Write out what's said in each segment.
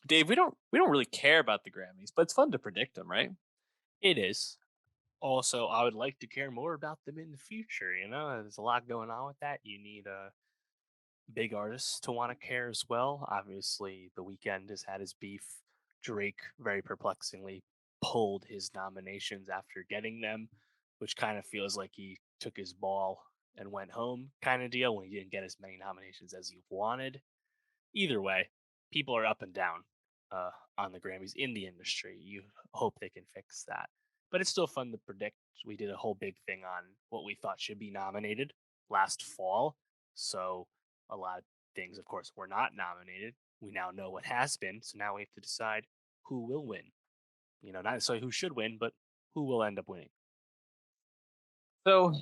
Dave, we don't really care about the Grammys, but it's fun to predict them, right? It is. Also, I would like to care more about them in the future. There's a lot going on with that. You need big artists to want to care as well. Obviously, The Weeknd has had his beef. Drake, very perplexingly, pulled his nominations after getting them, which kind of feels like he took his ball and went home kind of deal when he didn't get as many nominations as he wanted. Either way, people are up and down on the Grammys in the industry. You hope they can fix that. But it's still fun to predict. We did a whole big thing on what we thought should be nominated last fall. So a lot of things, of course, were not nominated. We now know what has been. So now we have to decide who will win. Not necessarily who should win, but who will end up winning. So,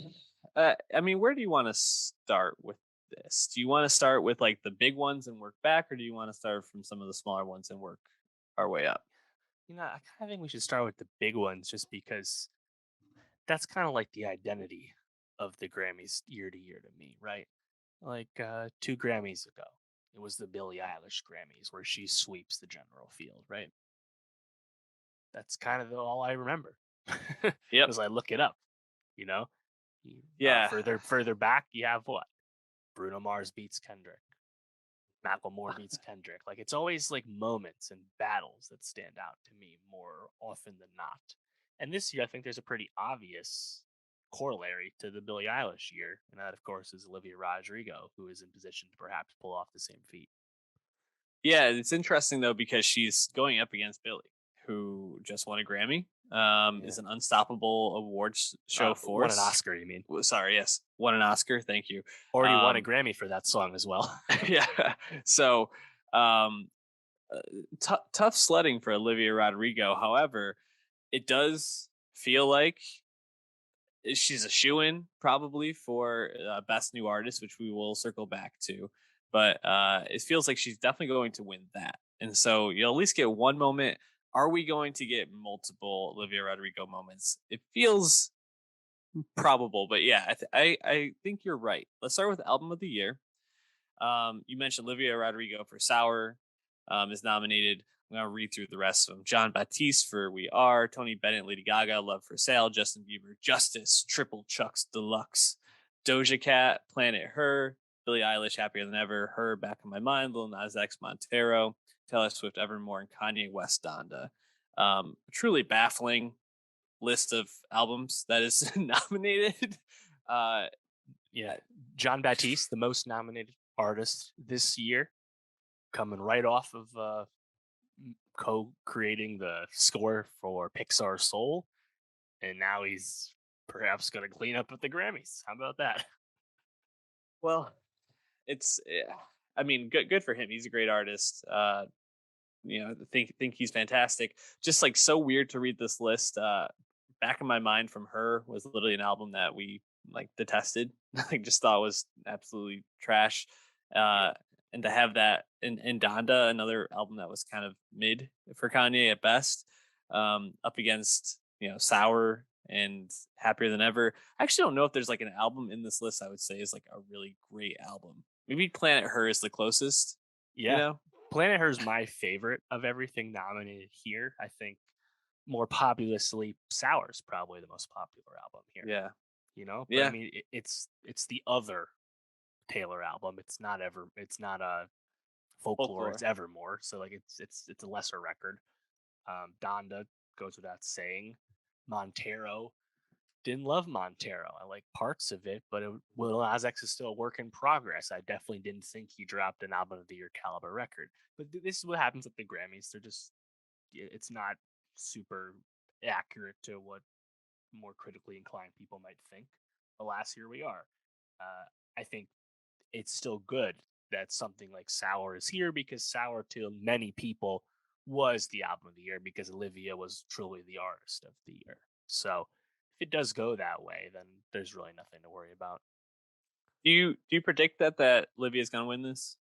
I mean, where do you want to start with this? Do you want to start with like the big ones and work back, or do you want to start from some of the smaller ones and work our way up? I kind of think we should start with the big ones just because that's kind of like the identity of the Grammys year to year to me, right? Like 2 Grammys ago, it was the Billie Eilish Grammys where she sweeps the general field, right? That's kind of all I remember Yep. as I look it up. You know, Yeah. further back, you have what? Bruno Mars beats Kendrick. Macklemore beats Kendrick. Like it's always like moments and battles that stand out to me more often than not. And this year, I think there's a pretty obvious corollary to the Billie Eilish year, and that, of course, is Olivia Rodrigo, who is in position to perhaps pull off the same feat. Yeah, it's interesting though because she's going up against Billy, who just won a Grammy. Yeah, Is an unstoppable awards show won an force. Oscar, you mean? Sorry, yes, won an Oscar. Thank you. Already won a Um, Grammy for that song as well. yeah. So, um, tough sledding for Olivia Rodrigo. However, it does feel like she's a shoe in probably for best new artist, which we will circle back to. But it feels like she's definitely going to win that, and so you'll at least get one moment. Are we going to get multiple Olivia Rodrigo moments? It feels probable, but yeah, I think you're right. Let's start with album of the year. You mentioned Olivia Rodrigo for Sour is nominated. I'm going to read through the rest of them. John Batiste for We Are, Tony Bennett, Lady Gaga, Love for Sale, Justin Bieber, Justice, Triple Chucks Deluxe, Doja Cat, Planet Her, Billie Eilish, Happier Than Ever, Her, Back in My Mind, Lil Nas X, Montero, Taylor Swift, Evermore, and Kanye West, Donda. Truly baffling list of albums that is nominated. Uh, Yeah, John Batiste, the most nominated artist this year, coming right off of co-creating the score for Pixar Soul, and now he's perhaps going to clean up at the Grammys. How about that? well, it's I mean, good for him. He's a great artist. Think he's fantastic. Just like so weird to read this list. Back in My Mind from Her was literally an album that we like detested. Like just thought was absolutely trash. Yeah, Uh and to have that in Donda, another album that was kind of mid for Kanye at best, up against Sour and Happier Than Ever. I actually don't know if there's like an album in this list I would say is like a really great album. Maybe Planet Her is the closest, you yeah. know? Planet Her is my favorite of everything nominated here. I think more populously, Sour is probably the most popular album here. Yeah. But I Yeah. mean, it's the other Taylor album. It's not a folklore. It's Folklore. Evermore. So like it's a lesser record. Donda goes without saying. Montero, didn't love Montero. I like parts of it, but Lil Nas X is still a work in progress. I definitely didn't think he dropped an album of the year caliber record. But this is what happens at the Grammys. It's not super accurate to what more critically inclined people might think. Alas, here we are. I think it's still good that something like Sour is here because Sour to many people was the album of the year because Olivia was truly the artist of the year. So if it does go that way, then there's really nothing to worry about. Do you predict that Livia's gonna win this?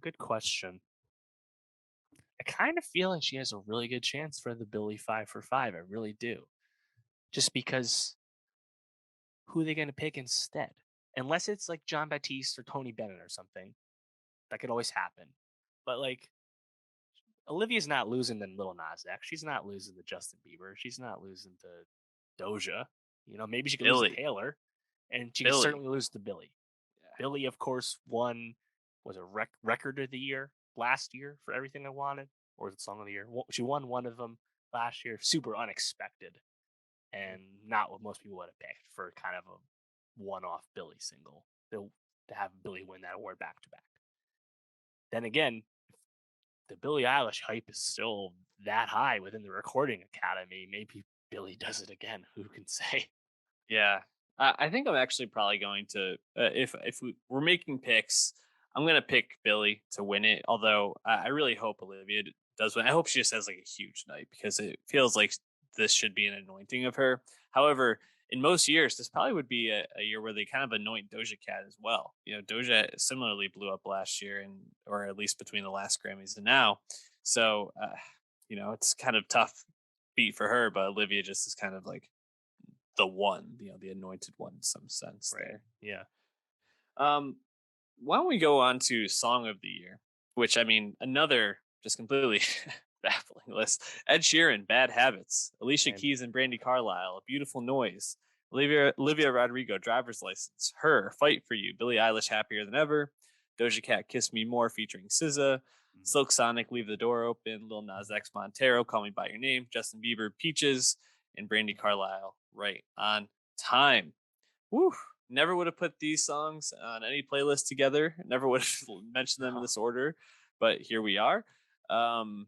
Good question. I kind of feel like she has a really good chance for the Billy 5 for 5. I really do. Just because who are they going to pick instead? Unless it's like John Batiste or Tony Bennett or something. That could always happen. But like Olivia's not losing to Lil Nas X. She's not losing to Justin Bieber. She's not losing to Doja. Maybe she could lose to Billy, Taylor, and she could Billy. certainly lose to Billy. Yeah. Billy, of course, won was a record of the year last year for Everything I Wanted, or was it Song of the Year? She won one of them last year. Super unexpected, and not what most people would have picked for kind of a one-off Billy single to have Billy win that award back to back. Then again, the Billie Eilish hype is still that high within the Recording Academy. Maybe Billy does it again. Who can say? Yeah, I think I'm actually probably going to if we're making picks, I'm gonna pick Billy to win it. Although I really hope Olivia does win. I hope she just has like a huge night because it feels like this should be an anointing of her. However, in most years, this probably would be a year where they kind of anoint Doja Cat as well. Doja similarly blew up last year, and or at least between the last Grammys and now. So, it's kind of tough beat for her, but Olivia just is kind of like the one, the anointed one in some sense Right. there. Yeah. Um, why don't we go on to Song of the Year, which I mean, another just completely baffling list. Ed Sheeran, Bad Habits, Alicia And Keys and Brandy Carlisle, A Beautiful Noise, Olivia Rodrigo, Driver's License, Her, Fight for You, Billie Eilish, Happier Than Ever, Doja Cat, Kiss Me More featuring SZA, mm, Silk Sonic, Leave the Door Open, Lil Nas X, Montero, Call Me By Your Name, Justin Bieber, Peaches, and Brandy Carlisle, Right on Time. Woo! Never would have put these songs on any playlist together. Never would have mentioned them in no. this order, but here we are. Um,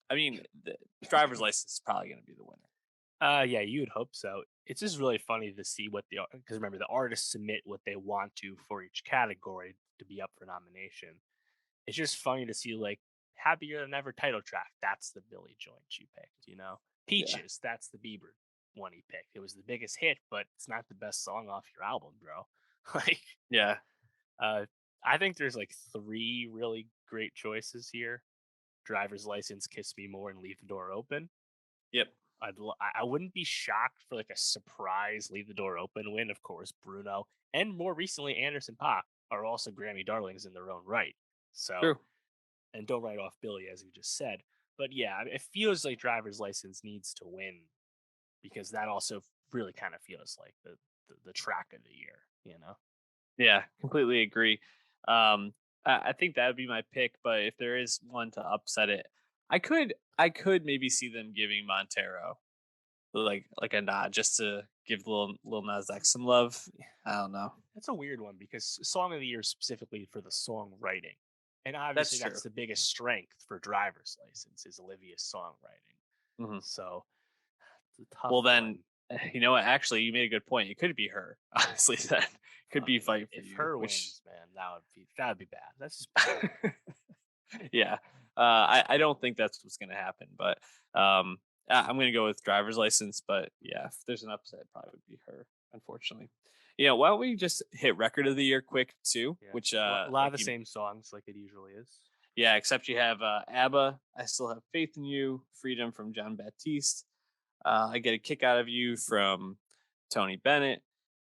I mean, the driver's license is probably going to be the winner. Yeah, you'd hope so. It's just really funny to see what because remember the artists submit what they want to for each category to be up for nomination. It's just funny to see like Happier Than Ever title track. That's the Billy joint you picked. Yeah, Peaches. That's the Bieber one he picked. It was the biggest hit, but it's not the best song off your album, bro. like, yeah, uh, I think there's like three really great choices here: Driver's License, Kiss Me More, and Leave the Door Open. yep, I wouldn't be shocked for like a surprise Leave the Door Open win. Of course, Bruno and more recently Anderson Paak are also Grammy darlings in their own right. So, true. and don't write off Billy as you just said. But yeah, it feels like Driver's License needs to win because that also really kind of feels like the track of the year. Yeah, completely agree. Um, I think that would be my pick, but if there is one to upset it, I could maybe see them giving Montero like a nod just to give Lil Nas X some love. I don't know. That's a weird one because Song of the Year specifically for the songwriting. And That's obviously true. that's the biggest strength for Driver's License is Olivia's songwriting. Mhm. So it's a tough Well, then, one. you know what? Actually, you made a good point. It could be her. Honestly, then could be Fight for If You, her which wins, man, that would be bad. That's just bad. yeah, I don't think that's what's going to happen, but I'm going to go with driver's license. But yeah, if there's an upset, it probably would be her, unfortunately. Why don't we just hit record of the year quick too? Yeah. Which, A lot of like the you, same songs like it usually is. yeah, except you have ABBA. I still have faith in you. Freedom from John Baptiste. I get a kick out of you from Tony Bennett.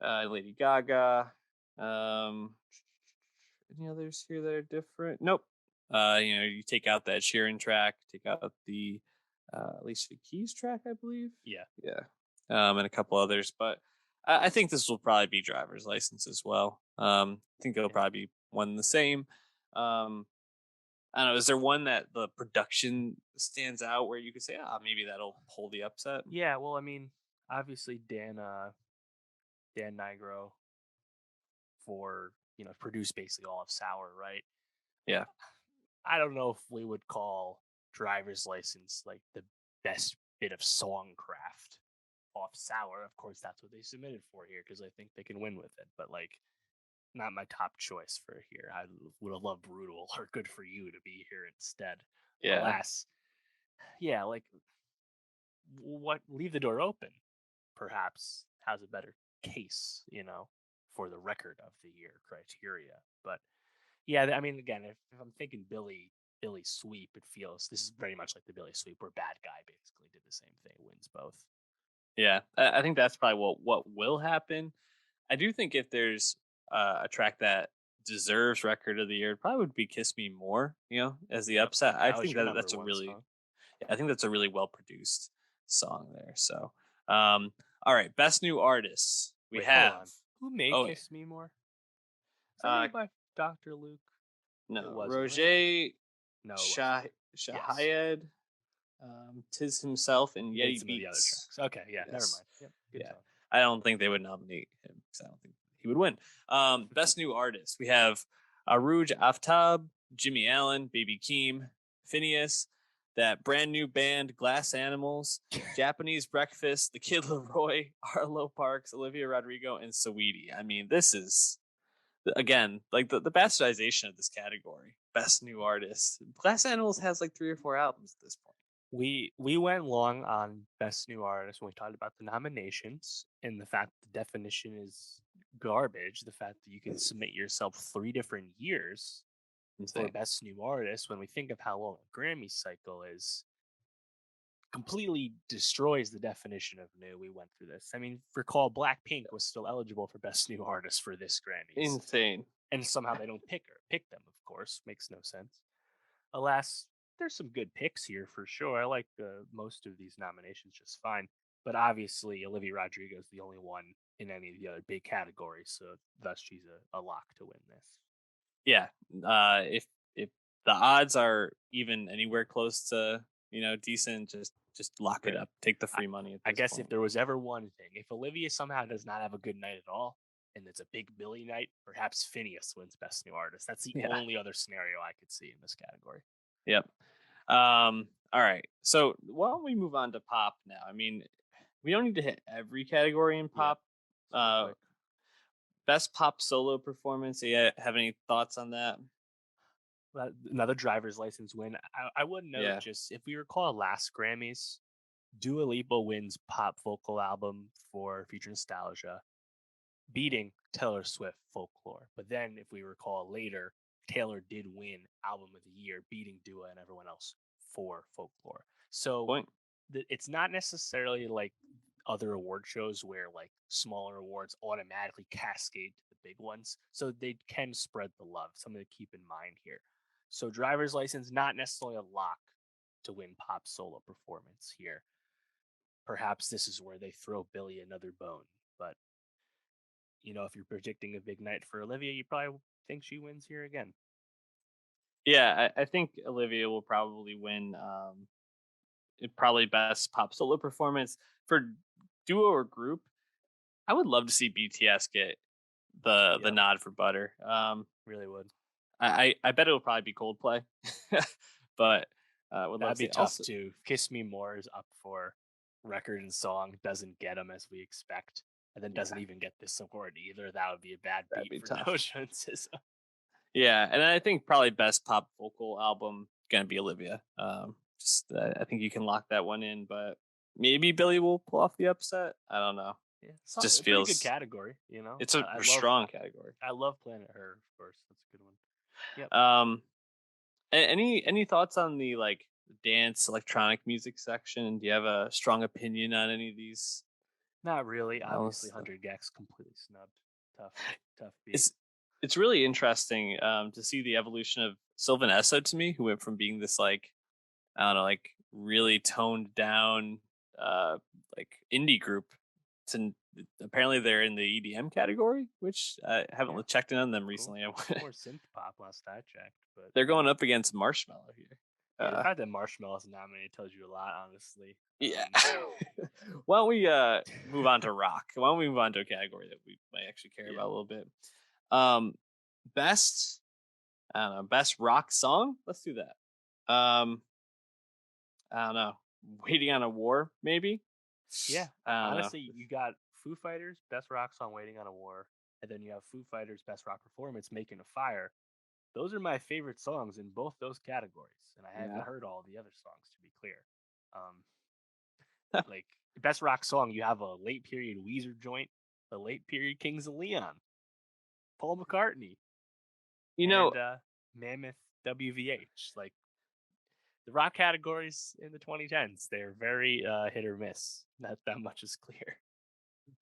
Lady Gaga. Um, any others here that are different? Nope. You take out that Sheeran track, take out the Alicia Keys track, I believe. Yeah. Yeah. And a couple others, but I think this will probably be driver's license as well. I think it'll Yeah. probably be one the same. Um, I don't know. Is there one that the production stands out where you could say, maybe that'll pull the upset? Yeah, well, I mean, obviously Dan Nigro for, produced basically all of Sour, right? Yeah. I don't know if we would call Driver's License like the best bit of songcraft off Sour. Of course, that's what they submitted for here because I think they can win with it. But like, not my top choice for here. I would have loved Brutal or Good for You to be here instead. Yeah. Alas, yeah, like what Leave the Door Open perhaps has a better case, for the record of the year criteria. But yeah, I mean, again, if I'm thinking Billy sweep, it feels this is very much like the Billy sweep where Bad Guy basically did the same thing, wins both. Yeah. I think that's probably what will happen. I do think if there's a track that deserves record of the year probably would be "Kiss Me More." As the Yep, upset. I that was think your that number that's a one really, song. I think that's a really well produced song there. So, um, all right, best new artists we Wait, hold have. on. Who made Oh yeah, "Kiss Me More"? Is that uh, made by Dr. Luke? It no, wasn't, right? Roger No, it wasn't. Shah Yes. Shahayed, Tis himself, and He made Yeti some of the other Beats. tracks. Okay, yeah, never Yes, mind. Yep, good yeah. song. I don't think they would nominate him because I don't think he would win. Best new artist we have Aruj Aftab, Jimmy Allen, Baby Keem, Phineas, that brand new band Glass Animals, Japanese Breakfast, The Kid Leroy, Arlo Parks, Olivia Rodrigo, and Saweetie. I mean, this is again like the bastardization of this category. Best new artist. Glass Animals has like 3 or 4 albums at this point. We went long on best new artist when we talked about the nominations and the fact the definition is garbage. The fact that you can submit yourself 3 different years for Insane. best new artist when we think of how long a Grammy cycle is completely destroys the definition of new. We went through this. I mean, recall Blackpink was still eligible for best new artist for this Grammys, Insane. and somehow they don't pick them. Of course, makes no sense. Alas, there's some good picks here for sure. I like most of these nominations just fine, but obviously Olivia Rodrigo is the only one in any of the other big categories, so thus she's a lock to win this. Yeah. If the odds are even anywhere close to decent, just lock it Right. up. Take the I, free money at I this guess if point. there was ever one thing, if Olivia somehow does not have a good night at all, and it's a big Billy night, perhaps Phineas wins Best New Artist. That's the Yeah. only other scenario I could see in this category. Yep. All right. So why don't we move on to pop now? I mean, we don't need to hit every category in Yeah. pop. Let's go Uh, quick. best pop solo performance. Yeah. Have any thoughts on that? Another driver's license win. I would note Yeah. just if we recall last Grammys, Dua Lipa wins pop vocal album for Future Nostalgia, beating Taylor Swift Folklore. But then, if we recall later, Taylor did win Album of the Year, beating Dua and everyone else for Folklore. So Point. it's not necessarily like other award shows where like smaller awards automatically cascade to the big ones. So they can spread the love. Something to keep in mind here. So driver's license, not necessarily a lock to win pop solo performance here. Perhaps this is where they throw Billy another bone. But if you're predicting a big night for Olivia, you probably think she wins here again. Yeah, I think Olivia will probably win. Probably best pop solo performance for duo or group. I would love to see BTS get the Yep, nod for Butter. really would. I bet it will probably be Coldplay, but would love That'd to be see. tough Also, too. Kiss Me More is up for record and song, doesn't get them as we expect, and then doesn't yeah, even get this award either. That would be a bad that'd beat be for tough. No Joneses. Yeah, and I think probably best pop vocal album gonna be Olivia. Just I think you can lock that one in, but maybe Billy will pull off the upset. I don't know. Yeah, Just a pretty good feels category. it's I a love strong category. Planet Her, of course. That's a good one. Yep. Um, any thoughts on the like dance electronic music section? Do you have a strong opinion on any of these? Not really. Obviously, Else? 100 Gex completely snubbed. Tough beat. It's it's really interesting to see the evolution of Sylvan Esso to me, who went from being this like I don't know, like really toned down uh like indie group to apparently they're in the EDM category, which I haven't Yeah, checked in on them cool. recently. More synth pop last I checked, but They're going up against Marshmallow here. yeah, the Uh, fact that Marshmallow's nominated tells you a lot, honestly. yeah. Why don't we move on to rock? Why don't we move on to a category that we might actually care Yeah, about a little bit? Um, best I don't know, best rock song. Let's do that. I don't know. Waiting on a War, maybe. yeah. I don't know. Honestly, you got Foo Fighters best rock song, Waiting on a War, and then you have Foo Fighters best rock performance, Making a Fire. Those are my favorite songs in both those categories, and I haven't Yeah. heard all the other songs to be clear. Like best rock song, you have a late period Weezer joint, a late period Kings of Leon, Paul McCartney, you know, and Mammoth WVH. Like the rock categories in the 2010s, they're very hit or miss. Not that much is clear.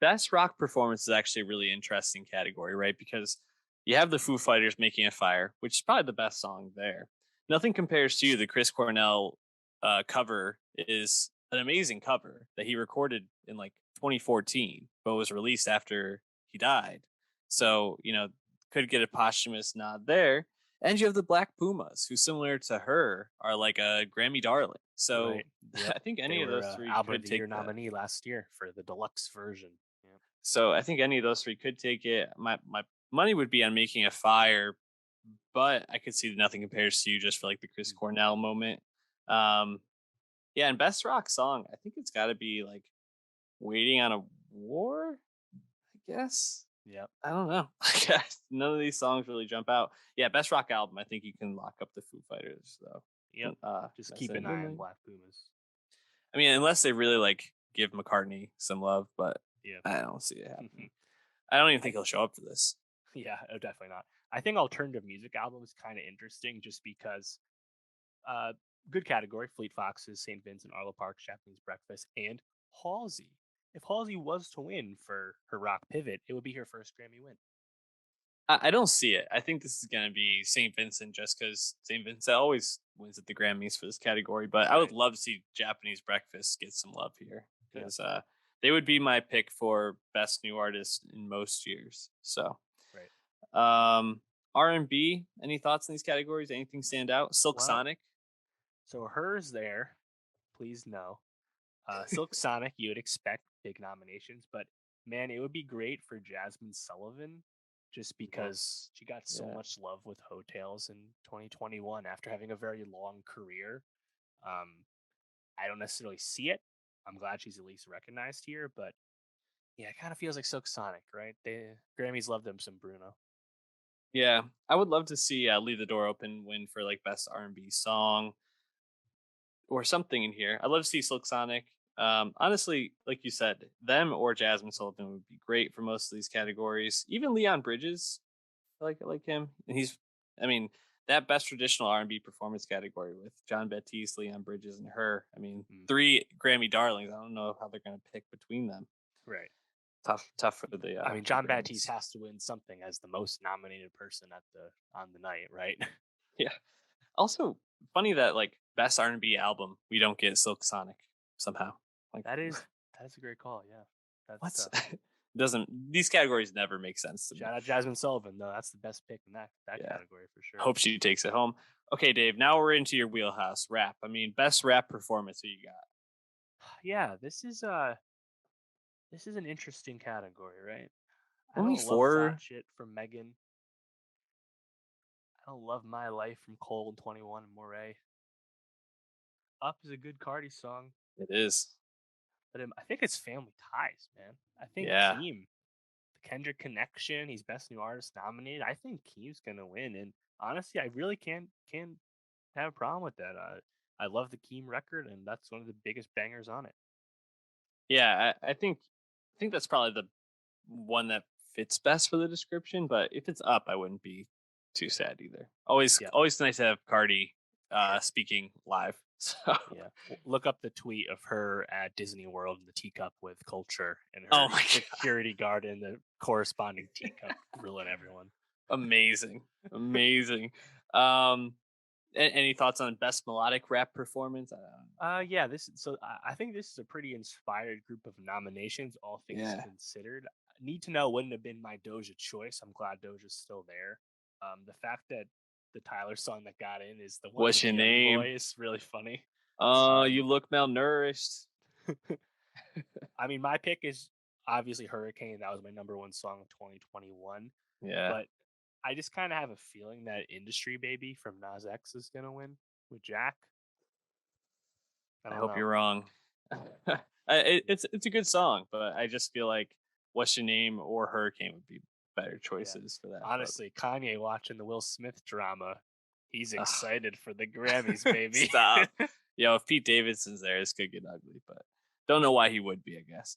best rock performance is actually a really interesting category, right? Because You have the Foo Fighters making a fire, which is probably the best song there. Nothing compares to you. The Chris Cornell cover is an amazing cover that he recorded in like 2014, but was released after he died. So, could get a posthumous nod there. And you have the Black Pumas, who, similar to her, are like a Grammy darling. So Right. Yep. I think They any of were those three Album of could the Year take that. nominee last year for the deluxe version. Yep. So I think any of those three could take it. My money would be on making a fire, but I could see Nothing Compares to You just for like the Chris Mm. Cornell moment. Um, yeah, and best rock song, I think it's got to be like Waiting on a War. I guess Yep. I don't know. I guess none of these songs really jump out. Yeah, best rock album. I think you can lock up the Foo Fighters though. Yep. Just That's keep it. an eye on Black Pumas. I mean, unless they really like give McCartney some love, but Yep. I don't see it happening. I don't even I think he'll show up for this. Yeah, oh, definitely not. I think alternative music album is kind of interesting just because uh good category, Fleet Foxes, St. Vincent, Arlo Parks, Japanese Breakfast, and Halsey. If Halsey was to win for her rock pivot, it would be her first Grammy win. I don't see it. I think this is going to be St. Vincent just because St. Vincent always wins at the Grammys for this category. But I would Right. love to see Japanese Breakfast get some love here Yeah. because they would be my pick for best new artist in most years. So, Right. R&B. Any thoughts in these categories? Anything stand out? Silk Well, Sonic. so hers there, please no. Silk Sonic, you would expect big nominations, but man, it would be great for Jasmine Sullivan just because she got so Yeah. much love with Hotels in 2021 after having a very long career. Um, I don't necessarily see it. I'm glad she's at least recognized here, but yeah, it kind of feels like Silk Sonic, right? The Grammys love them some Bruno. Yeah, I would love to see Leave the Door Open win for like best R&B song or something in here. I'd love to see Silk Sonic. Honestly, like you said, them or Jasmine Sullivan would be great for most of these categories. Even Leon Bridges, I like him, and I mean, that best traditional R&B performance category with John Baptiste, Leon Bridges, and her. I mean, Mm, three Grammy darlings. I don't know how they're going to pick between them. right. Tough for the I mean, the John Baptiste Grammys. has to win something as the most nominated person at the on the night, right? Yeah. Also, funny that like best R&B album we don't get Silk Sonic somehow. Like That is that is a great call. Yeah, that's what? tough. Doesn't these categories never make sense to me. Shout out Jasmine Sullivan. No, that's the best pick in that Yeah. category for sure. Hope she takes it home. Okay, Dave, now we're into your wheelhouse, rap. I mean, best rap performance who you got? Yeah, this is an interesting category, right? I Only don't love Fat four. Shit from Megan. I don't love My Life from Cole and 21 and Moray. Up is a good Cardi song, It is. but I think it's Family Ties, man. I think Yeah. Keem, the Kendrick Connection, he's Best New Artist nominated. I think Keem's gonna win, and honestly, I really can't have a problem with that. I love the Keem record, and that's one of the biggest bangers on it. Yeah, I think that's probably the one that fits best for the description, but if it's up, I wouldn't be too sad either. Always Yeah, always nice to have Cardi sure. speaking live. So Yeah, look up the tweet of her at Disney World in the teacup with Culture and oh her my god. security guard in the corresponding teacup, grilling everyone. Amazing. Amazing. Um any thoughts on best melodic rap performance? Yeah, I think this is a pretty inspired group of nominations, all things Yeah. considered. Need to Know wouldn't have been my Doja choice. I'm glad Doja's still there. The fact that the Tyler song that got in is the one What's with your Young name? Boy is really funny. Oh, Um, you look malnourished. I mean, my pick is obviously Hurricane. That was my number one song of 2021. Yeah. But I just kind of have a feeling that Industry Baby from Nas X is gonna win with Jack. I I don't hope know. you're wrong. It's a good song, but I just feel like What's Your Name or Hurricane would be better Yeah. choices for that. But Honestly, Kanye watching the Will Smith drama, he's ugh, excited for the Grammys, baby. stop. If Pete Davidson's there, this could get ugly, but don't know why he would be, I guess.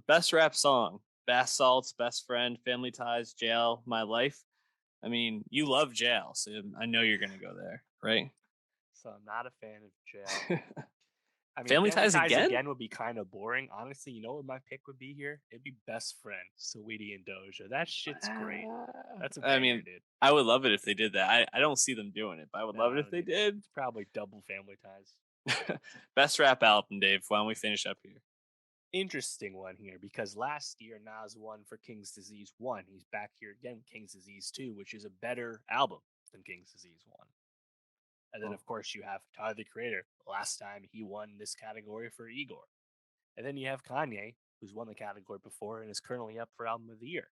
Best rap song: Bath Salts, Best Friend, Family Ties, Jail, My Life. I mean, you love Jail, so I know you're gonna go there, right? So I'm not a fan of Jail. I mean, Family Family Ties Ties again? again would be kind of boring. Honestly, you know what my pick would be here? It'd be Best Friend, Saweetie and Doja. That shit's great. That's a I banger, mean, dude. I would love it if they did that. I don't see them doing it, but I would No, love it I if don't they either. did. It's probably double Family Ties. Best rap album, Dave. Why don't we finish up here? Interesting one here because last year Nas won for King's Disease 1. He's back here again with King's Disease 2, which is a better album than King's Disease 1. And then, Oh, of course, you have Tyler the Creator. Last time he won this category for Igor. And then you have Kanye, who's won the category before and is currently up for Album of the Year.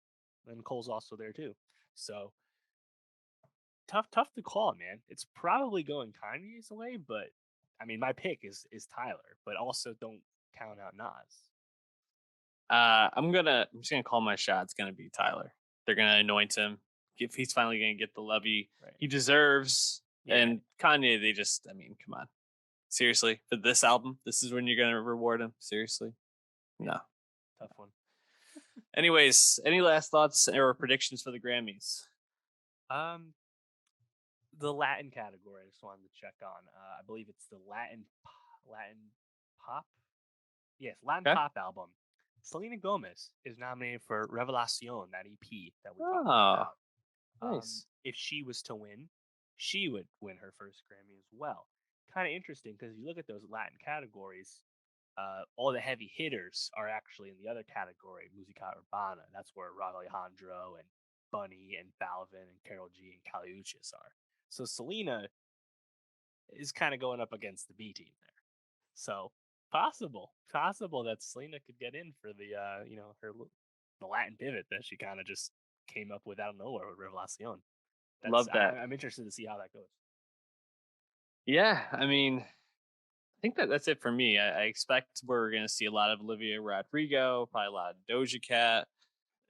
And Cole's also there too. So tough to call, man. It's probably going Kanye's way, but I mean, my pick is Tyler, but also don't count out Nas. I'm just gonna call my shot. It's gonna be Tyler. They're gonna anoint him. If he's finally gonna get the love Right. he deserves. Yeah. And Kanye, they just, I mean, come on, seriously, for this album, this is when you're gonna reward him. Seriously, Yeah. no. Tough one. Anyways, any last thoughts or predictions for the Grammys? Um, the Latin category. I just wanted to check on. I believe it's the Latin pop. Yes, Latin Okay. pop album. Selena Gomez is nominated for Revelacion, that EP that we talked Oh, about. nice. If she was to win, she would win her first Grammy as well. Kind of interesting because you look at those Latin categories, all the heavy hitters are actually in the other category, Musica Urbana. That's where Rav Alejandro and Bunny and Balvin and Carol G and Kali Uchis are. So Selena is kind of going up against the B team there. So possible that Selena could get in for the the Latin pivot that she kind of just came up with out of nowhere with Revelacion. Love that. I'm interested to see how that goes. Yeah, I mean, I think that's it for me. I expect we're going to see a lot of Olivia Rodrigo, probably a lot of Doja Cat.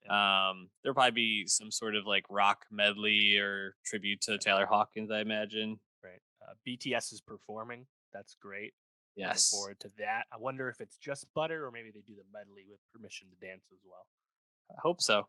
Yeah, There'll probably be some sort of like rock medley or tribute to Taylor Hawkins, I imagine. right. BTS is performing. That's great. Looking Yes, forward to that. I wonder if it's just Butter or maybe they do the medley with permission to dance as well. I hope so.